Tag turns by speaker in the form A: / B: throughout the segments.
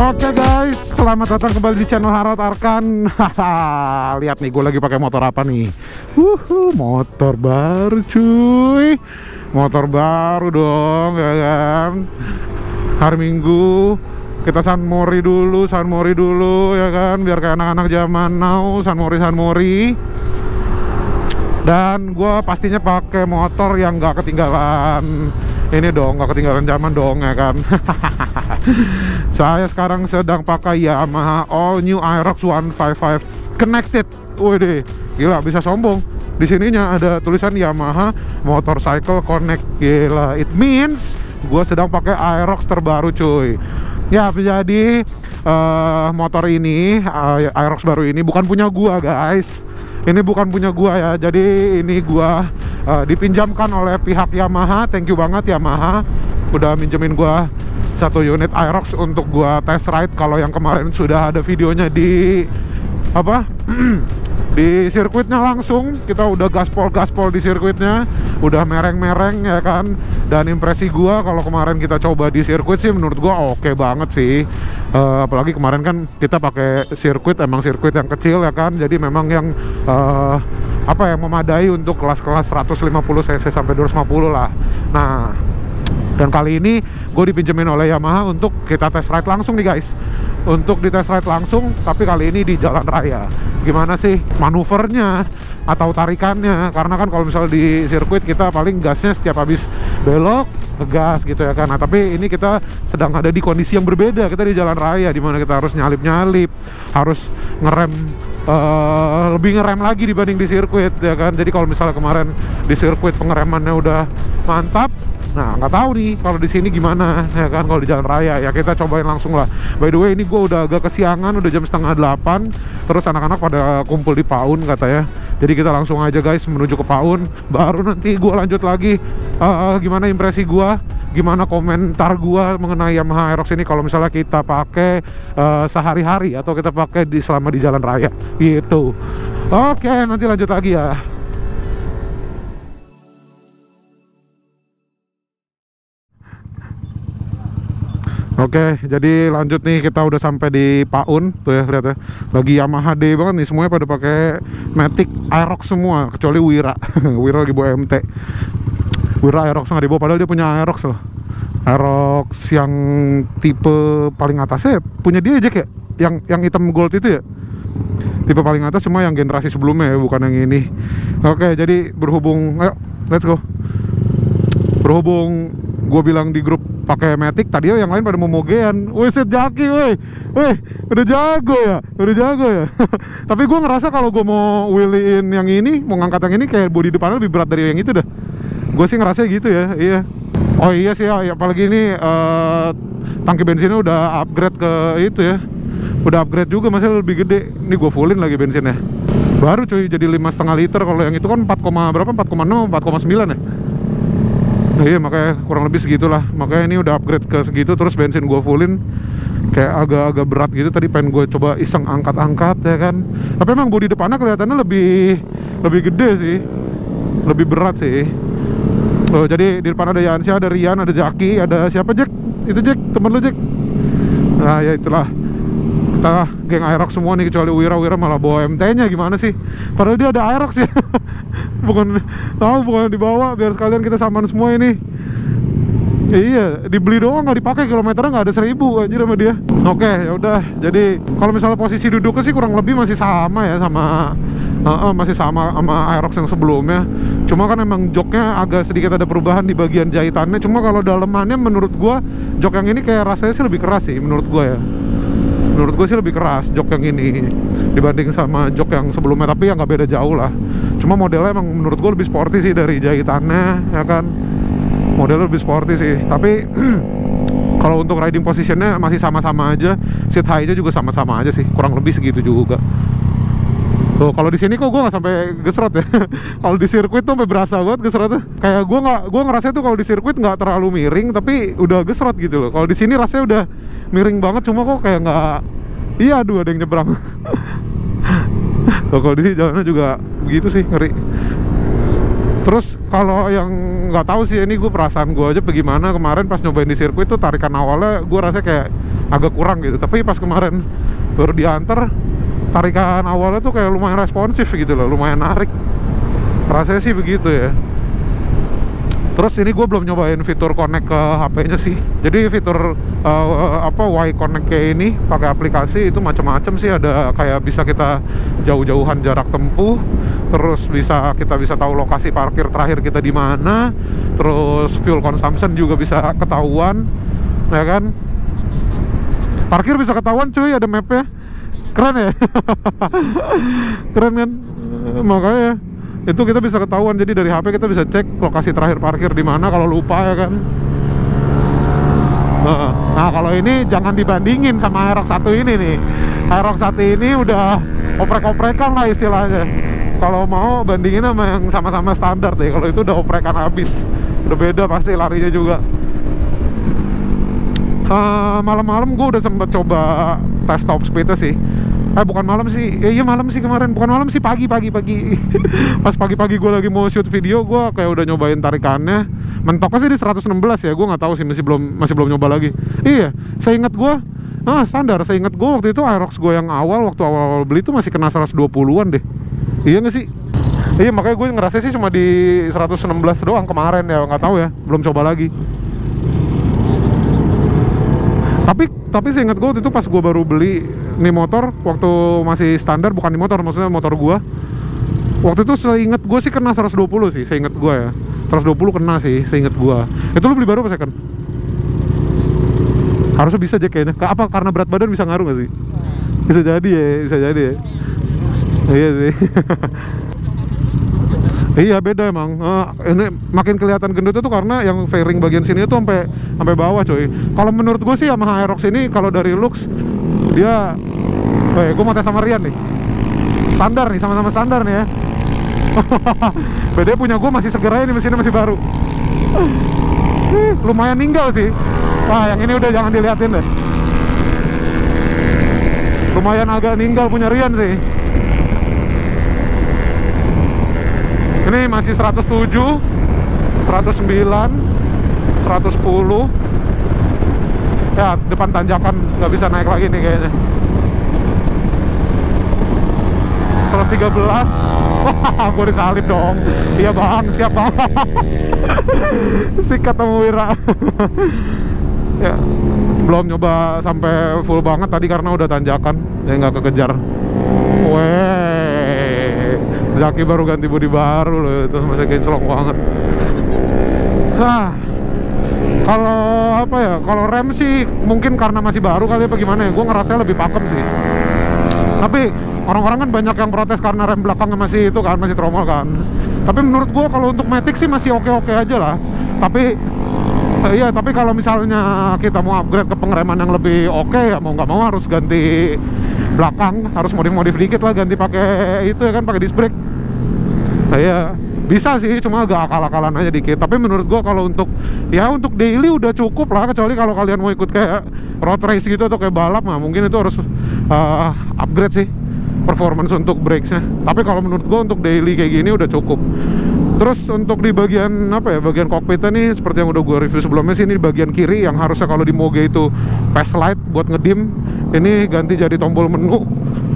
A: Oke guys, selamat datang kembali di channel Harald Arkan. Lihat nih, gue lagi pakai motor apa nih? Motor baru cuy. Motor baru dong, ya kan? Hari Minggu kita San Mori dulu ya kan? Biar kayak anak-anak zaman now, San Mori. Dan gue pastinya pakai motor yang gak ketinggalan ini dong, gak ketinggalan zaman dong, ya kan? Saya sekarang sedang pakai Yamaha All New Aerox 155 Connected. Wih, gila, bisa sombong. Di sininya ada tulisan Yamaha Motorcycle Connect. Gila, it means gue sedang pakai Aerox terbaru cuy. Ya, jadi motor ini, Aerox baru ini bukan punya gua guys. Ini bukan punya gua ya. Jadi ini gua dipinjamkan oleh pihak Yamaha. Thank you banget Yamaha udah minjemin gua satu unit Aerox untuk gua test ride. Kalau yang kemarin sudah ada videonya di apa? Di sirkuitnya langsung. Kita udah gaspol di sirkuitnya, udah mereng-mereng ya kan. Dan impresi gua kalau kemarin kita coba di sirkuit sih menurut gua oke banget sih. Apalagi kemarin kan kita pakai sirkuit, emang sirkuit yang kecil ya kan. Jadi memang yang apa yang memadai untuk kelas-kelas 150 cc sampai 250 lah. Nah, dan kali ini gue dipinjemin oleh Yamaha untuk kita test ride langsung nih guys. Untuk di test ride langsung, tapi kali ini di jalan raya. Gimana sih manuvernya atau tarikannya? Karena kan kalau misalnya di sirkuit kita paling gasnya setiap habis belok ngegas gitu ya kan. Nah, tapi ini kita sedang ada di kondisi yang berbeda. Kita di jalan raya dimana kita harus nyalip-nyalip, harus ngerem, lebih ngerem lagi dibanding di sirkuit ya kan. Jadi kalau misalnya kemarin di sirkuit pengeremannya udah mantap, nah nggak tahu nih kalau di sini gimana ya kan. Kalau di jalan raya ya kita cobain langsung lah. By the way, ini gue udah agak kesiangan, udah jam 7:30. Terus anak-anak pada kumpul di Paun katanya. Jadi kita langsung aja guys menuju ke Paun. Baru nanti gue lanjut lagi gimana impresi gue, gimana komentar gue mengenai Yamaha Aerox ini kalau misalnya kita pakai sehari-hari atau kita pakai selama di jalan raya gitu. Oke, nanti lanjut lagi ya. Oke, jadi lanjut nih, kita udah sampai di Paun tuh ya, lihat ya. Lagi Yamaha D banget nih, semuanya pada pakai Matic Aerox semua kecuali Wira. Wira lagi bawa MT. Wira Aerox nggak dibawa, padahal dia punya Aerox loh. Aerox yang tipe paling atasnya punya dia aja kayak yang hitam gold itu ya. Tipe paling atas, cuma yang generasi sebelumnya ya, bukan yang ini. Oke, jadi berhubung, ayo let's go. Berhubung gue bilang di grup pakai Matic, tadi yang lain pada mau mogean. Wih, set jaki, wih, udah jago ya. Tapi gue ngerasa kalau gue mau wheelin yang ini, mau ngangkat yang ini, kayak bodi depannya lebih berat dari yang itu dah. Gue sih ngerasa gitu ya, iya. Oh iya sih ya, apalagi ini tangki bensinnya udah upgrade ke itu ya. Udah upgrade juga, masih lebih gede. Ini gue fullin lagi bensinnya. Baru cuy, jadi 5,5 liter. Kalau yang itu kan 4,6, 4,9 ya. Nah, iya, makanya kurang lebih segitulah. Makanya ini udah upgrade ke segitu. Terus bensin gue fullin kayak agak-agak berat gitu. Tadi pengen gue coba iseng angkat-angkat ya kan. Tapi emang bodi depannya kelihatannya lebih gede sih, lebih berat sih. Oh, jadi di depan ada Yansyah, ada Rian, ada Jaki, ada siapa, Jack? Itu Jack, temen lu Jack. Nah ya itulah, kita geng Aerox semua nih kecuali Wira malah bawa MT-nya. Gimana sih? Padahal dia ada Aerox ya. bukan dibawa, biar sekalian kita saman semua ini. Iya, dibeli doang, nggak dipakai, kilometernya nggak ada 1000 anjir sama dia. Oke, ya udah. Jadi kalau misalnya posisi duduknya sih kurang lebih masih sama ya masih sama Aerox yang sebelumnya. Cuma kan emang joknya agak sedikit ada perubahan di bagian jahitannya. Cuma kalau dalemannya menurut gua jok yang ini kayak rasanya sih lebih keras sih menurut gua ya. Menurut gue sih lebih keras jok yang ini dibanding sama jok yang sebelumnya, tapi ya nggak beda jauh lah. Cuma modelnya emang menurut gue lebih sporty sih dari jahitannya ya kan. Modelnya lebih sporty sih, tapi kalau untuk riding positionnya masih sama-sama aja. Seat high-nya juga sama-sama aja sih, kurang lebih segitu juga. Tuh, kalau di sini kok gue nggak sampai gesrot ya. Kalau di sirkuit tuh sampai berasa banget gesrotnya. Kayak gue ngerasa tuh kalau di sirkuit nggak terlalu miring, tapi udah gesrot gitu loh. Kalau di sini rasanya udah miring banget, cuma kok kayak nggak. Iya, aduh, ada yang nyebrang. Tuh, kalau di sini jalannya juga begitu sih, ngeri. Terus kalau yang nggak tahu sih, ini gue perasaan gue aja bagaimana kemarin pas nyobain di sirkuit tuh, tarikan awalnya gue rasa kayak agak kurang gitu. Tapi pas kemarin baru diantar, tarikan awalnya tuh kayak lumayan responsif gitu loh, lumayan narik. Rasanya sih begitu ya. Terus ini gue belum nyobain fitur connect ke HP-nya sih. Jadi fitur Y Connect kayak ini pakai aplikasi itu macam-macam sih. Ada kayak bisa kita jauh-jauhan jarak tempuh, terus kita bisa tahu lokasi parkir terakhir kita di mana, terus fuel consumption juga bisa ketahuan, ya kan? Parkir bisa ketahuan cuy, ada mapnya. Keren ya? Keren kan? Makanya itu kita bisa ketahuan, jadi dari HP kita bisa cek lokasi terakhir parkir di mana kalau lupa, ya kan. Nah kalau ini jangan dibandingin sama Aerox 1 ini nih. Aerox 1 ini udah oprek-oprekan lah istilahnya. Kalau mau bandingin sama yang sama-sama standar deh, kalau itu udah oprekan habis, udah beda pasti larinya juga. Malam-malam gue udah sempet coba tes top speednya sih. Bukan malam sih, iya malam sih kemarin. Bukan malam sih, pagi. Pas pagi-pagi gue lagi mau shoot video, gue kayak udah nyobain tarikannya. Mentoknya sih di 116 ya, gue nggak tahu sih, masih belum nyoba lagi. Iya, saya ingat gue, standar. Saya ingat gue waktu itu Aerox gue yang waktu awal beli itu masih kena 120-an deh. Iya nggak sih? Iya, makanya gue ngerasa sih cuma di 116 doang kemarin ya, nggak tahu ya, belum coba lagi. Tapi saya ingat gue waktu itu pas gue baru beli nih motor, waktu masih standar, bukan di motor, maksudnya motor gue. Waktu itu saya ingat gue sih kena 120 sih, saya ingat gue ya. 120 kena sih, saya ingat gue. Itu lu beli baru apa second? Harusnya bisa aja kayaknya. Apa karena berat badan bisa ngaruh gak sih? Bisa jadi ya. Iya sih. Iya beda emang. Ini makin kelihatan gendutnya tuh karena yang fairing bagian sini tuh sampai bawah coy. Kalau menurut gue sih Yamaha Aerox ini kalau dari looks dia, gue mau tes sama Rian nih. Standar nih, sama-sama standar nih ya. Bedanya punya gue masih seger aja nih, mesinnya masih baru. Lumayan ninggal sih. Wah yang ini udah jangan diliatin deh. Lumayan agak ninggal punya Rian sih. Ini masih 107, 109, 110. Ya, depan tanjakan nggak bisa naik lagi nih kayaknya. 113. Wah, gue disalip dong. Iya bang, siap bang. Sikat sama Wira. Ya, belum nyoba sampai full banget tadi karena udah tanjakan, jadi nggak kekejar. Zaki baru ganti bodi baru loh, itu masih kinclong banget. Kalau apa ya, kalau rem sih mungkin karena masih baru kali apa gimana ya, gue ngerasa lebih pakem sih. Tapi orang-orang kan banyak yang protes karena rem belakangnya masih itu kan, masih tromol kan. Tapi menurut gue kalau untuk Matic sih masih oke-oke aja lah. Tapi tapi kalau misalnya kita mau upgrade ke pengereman yang lebih oke, ya mau nggak mau harus ganti belakang, harus modif dikit lah, ganti pakai itu ya kan, pakai disc brake. Saya bisa sih, cuma agak akal-akalan aja dikit. Tapi menurut gua kalau untuk daily udah cukup lah, kecuali kalau kalian mau ikut kayak road race gitu atau kayak balap, nah mungkin itu harus upgrade sih performance untuk brakesnya. Tapi kalau menurut gua untuk daily kayak gini udah cukup. Terus untuk di bagian bagian kokpitnya nih, seperti yang udah gue review sebelumnya sih, ini di bagian kiri yang harusnya kalau di Moge itu fast light buat ngedim, ini ganti jadi tombol menu,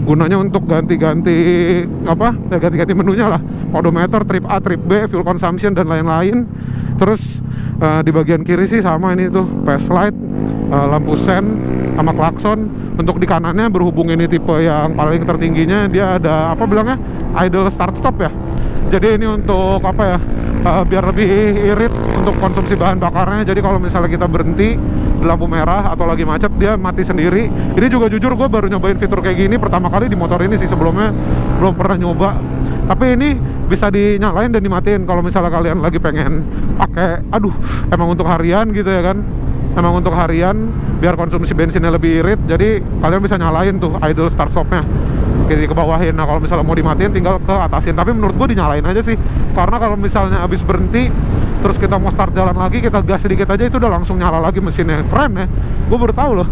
A: gunanya untuk ganti-ganti menunya lah, odometer, trip A, trip B, fuel consumption dan lain-lain. Terus di bagian kiri sih sama ini tuh fast light, lampu sen sama klakson. Untuk di kanannya berhubung ini tipe yang paling tertingginya, dia ada idle start stop ya. Jadi ini untuk biar lebih irit untuk konsumsi bahan bakarnya. Jadi kalau misalnya kita berhenti di lampu merah atau lagi macet, dia mati sendiri. Ini juga jujur gue baru nyobain fitur kayak gini pertama kali di motor ini sih, sebelumnya belum pernah nyoba. Tapi ini bisa dinyalain dan dimatiin kalau misalnya kalian lagi pengen pakai, emang untuk harian gitu ya kan. Emang untuk harian biar konsumsi bensinnya lebih irit, jadi kalian bisa nyalain tuh idle start stopnya, jadi kebawahin. Nah kalau misalnya mau dimatiin tinggal ke atasin. Tapi menurut gue dinyalain aja sih, karena kalau misalnya habis berhenti terus kita mau start jalan lagi, kita gas sedikit aja itu udah langsung nyala lagi mesinnya. Keren ya, gue baru tahu loh.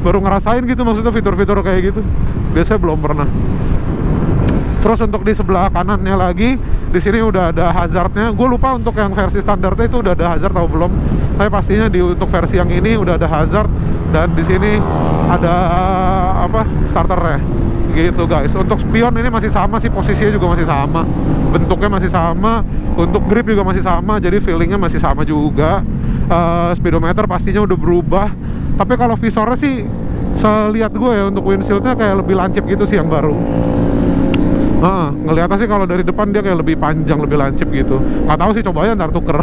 A: Baru ngerasain gitu maksudnya fitur-fitur kayak gitu, biasanya belum pernah. Terus untuk di sebelah kanannya lagi, di sini udah ada hazardnya. Gue lupa untuk yang versi standarnya itu udah ada hazard atau belum. Tapi pastinya untuk versi yang ini udah ada hazard dan di sini ada apa starternya gitu guys. Untuk spion ini masih sama sih, posisinya juga masih sama, bentuknya masih sama, untuk grip juga masih sama, jadi feelingnya masih sama juga. Speedometer pastinya udah berubah, tapi kalau visornya sih selihat gue ya, untuk windshieldnya kayak lebih lancip gitu sih yang baru. Ngeliatnya sih kalau dari depan dia kayak lebih panjang, lebih lancip gitu. Nggak tahu sih, coba aja ntar tuker.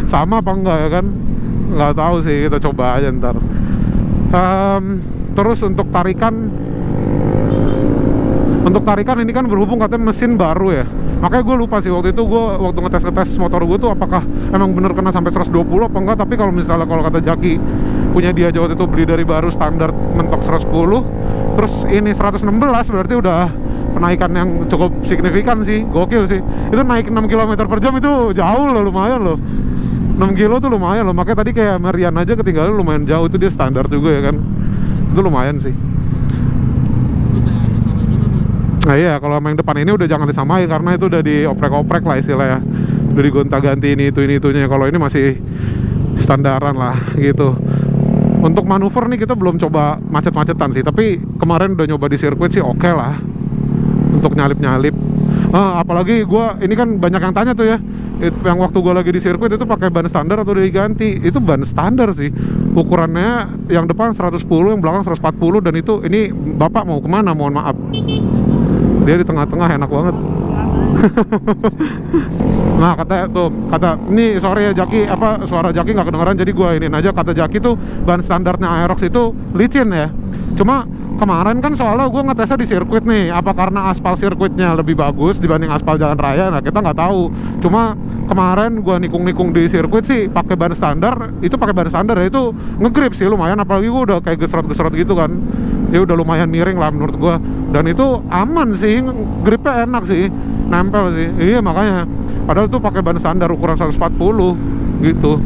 A: Sama apa enggak ya kan, nggak tahu sih, kita coba aja ntar. Terus untuk tarikan ini kan berhubung katanya mesin baru ya, makanya gue lupa sih waktu itu waktu ngetes motor gue tuh apakah emang bener kena sampai 120 apa enggak. Tapi kalau misalnya kalau kata Jaki punya dia waktu itu beli dari baru standar mentok 110, terus ini 116, berarti udah penaikan yang cukup signifikan sih, gokil sih. Itu naik 6 km per jam itu jauh loh, lumayan loh. 6 kilo tuh lumayan loh, makanya tadi kayak Merian aja ketinggalan lumayan jauh, itu dia standar juga ya kan. Itu lumayan sih. Nah iya, kalau yang depan ini udah jangan disamain karena itu udah dioprek-oprek lah istilahnya. Udah digonta-ganti itunya. Kalau ini masih standaran lah gitu. Untuk manuver nih kita belum coba macet-macetan sih, tapi kemarin udah nyoba di sirkuit sih oke lah untuk nyalip-nyalip. Apalagi ini kan banyak yang tanya tuh ya, yang waktu gue lagi di sirkuit itu pakai ban standar atau udah diganti. Itu ban standar sih, ukurannya yang depan 110, yang belakang 140, dan ini bapak mau kemana, mohon maaf. Dia di tengah-tengah, enak banget. Nah kata ini sorry ya Jaki, suara Jaki nggak kedengeran, jadi gue ini aja. Kata Jaki tuh ban standarnya Aerox itu licin ya. Cuma kemarin kan soalnya gue ngetesnya di sirkuit nih, apa karena aspal sirkuitnya lebih bagus dibanding aspal jalan raya, nah kita nggak tahu. Cuma kemarin gue nikung-nikung di sirkuit sih pakai ban standar, itu pakai ban standar ya, itu ngegrip sih lumayan, apalagi gue udah kayak gesrot-gesrot gitu kan, ya udah lumayan miring lah menurut gue, dan itu aman sih, gripnya enak sih, nempel sih. Iya makanya, padahal tuh pakai ban standar ukuran 140 gitu.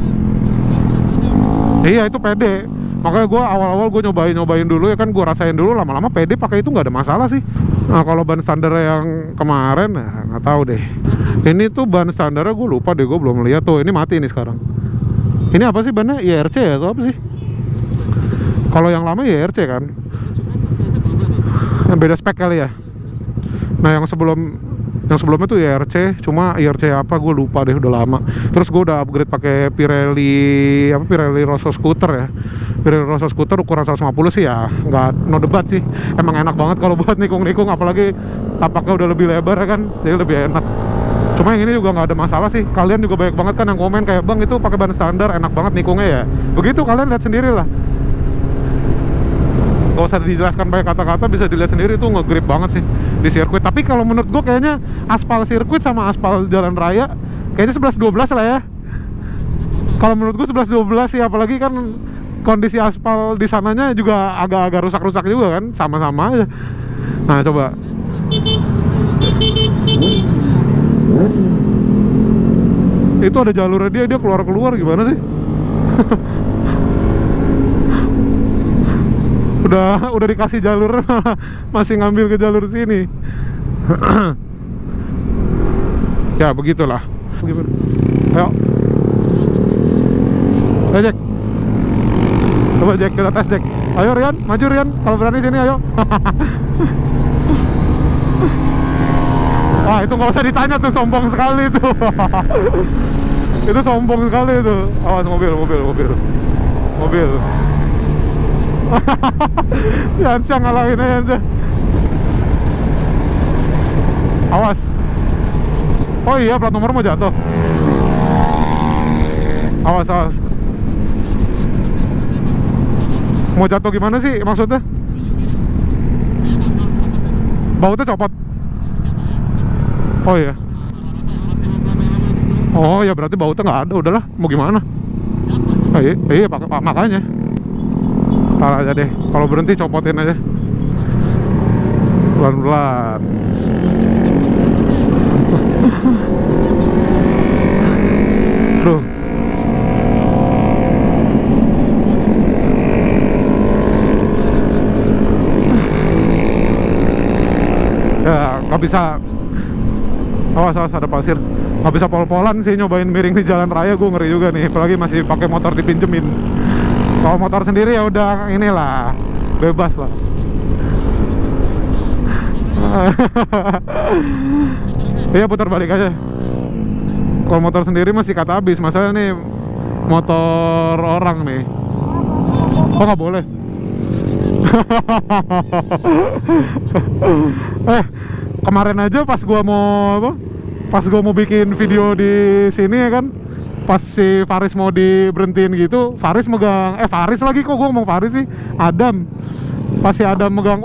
A: Iya itu pede. Makanya gue awal-awal gue nyobain dulu ya kan, gue rasain dulu, lama-lama pede pakai itu nggak ada masalah sih. Nah kalau ban standar yang kemarin, nah, nggak tahu deh. Ini tuh ban standarnya gue lupa deh, gue belum lihat tuh. Ini mati ini sekarang. Ini apa sih bannya? IRC ya atau apa sih? Kalau yang lama IRC kan. Yang beda spek kali ya. Nah yang sebelumnya tuh IRC, cuma IRC apa gue lupa deh, udah lama. Terus gue udah upgrade pakai Pirelli Rosso Scooter ya. Pirelli Rosso Scooter ukuran 150 sih ya, no debat sih. Emang enak banget kalau buat nikung-nikung, apalagi tapaknya udah lebih lebar ya kan, jadi lebih enak. Cuma yang ini juga nggak ada masalah sih. Kalian juga banyak banget kan yang komen kayak, bang itu pakai ban standar enak banget nikungnya ya. Begitu kalian lihat sendiri lah. Gak usah dijelaskan pakai kata-kata, bisa dilihat sendiri tuh ngegrip banget sih di sirkuit. Tapi kalau menurut gue kayaknya aspal sirkuit sama aspal jalan raya kayaknya 11-12 lah ya. Kalau menurut gue 11-12 sih, apalagi kan kondisi aspal di sananya juga agak-agak rusak-rusak juga kan, sama-sama aja. Nah coba. Itu ada jalurnya, dia keluar gimana sih? udah dikasih jalur masih ngambil ke jalur sini. Ya begitulah. Ayo Jack, coba Jack, kita tes Jack. Ayo Rian, maju Rian, kalau berani sini ayo. Wah itu nggak usah ditanya tuh, sombong sekali tuh. Itu sombong sekali tuh. Awas mobil. Yansa ngalahin aja Yansa. Awas. Oh iya, plat nomor mau jatuh. Awas. Mau jatuh gimana sih maksudnya? Bautnya copot. Oh iya. Oh ya berarti bautnya nggak ada, udahlah mau gimana? Iya makanya. Ntar aja deh, kalau berhenti copotin aja pelan-pelan. Duh. Ya nggak bisa Awas, awas, ada pasir. Nggak bisa pol-polan sih nyobain miring di jalan raya, gue ngeri juga nih. Apalagi masih pakai motor dipinjemin. Kalau motor sendiri ya udah inilah, bebas lah. Iya, putar balik aja. Kalau motor sendiri masih kata habis. Masalah nih motor orang nih. Oh, nggak boleh. Kemarin aja pas gua mau apa? Pas gua mau bikin video di sini ya kan, pas si Faris mau diberhentiin gitu, Faris megang, Faris lagi, kok gua ngomong Faris sih, Adam. Pas si Adam megang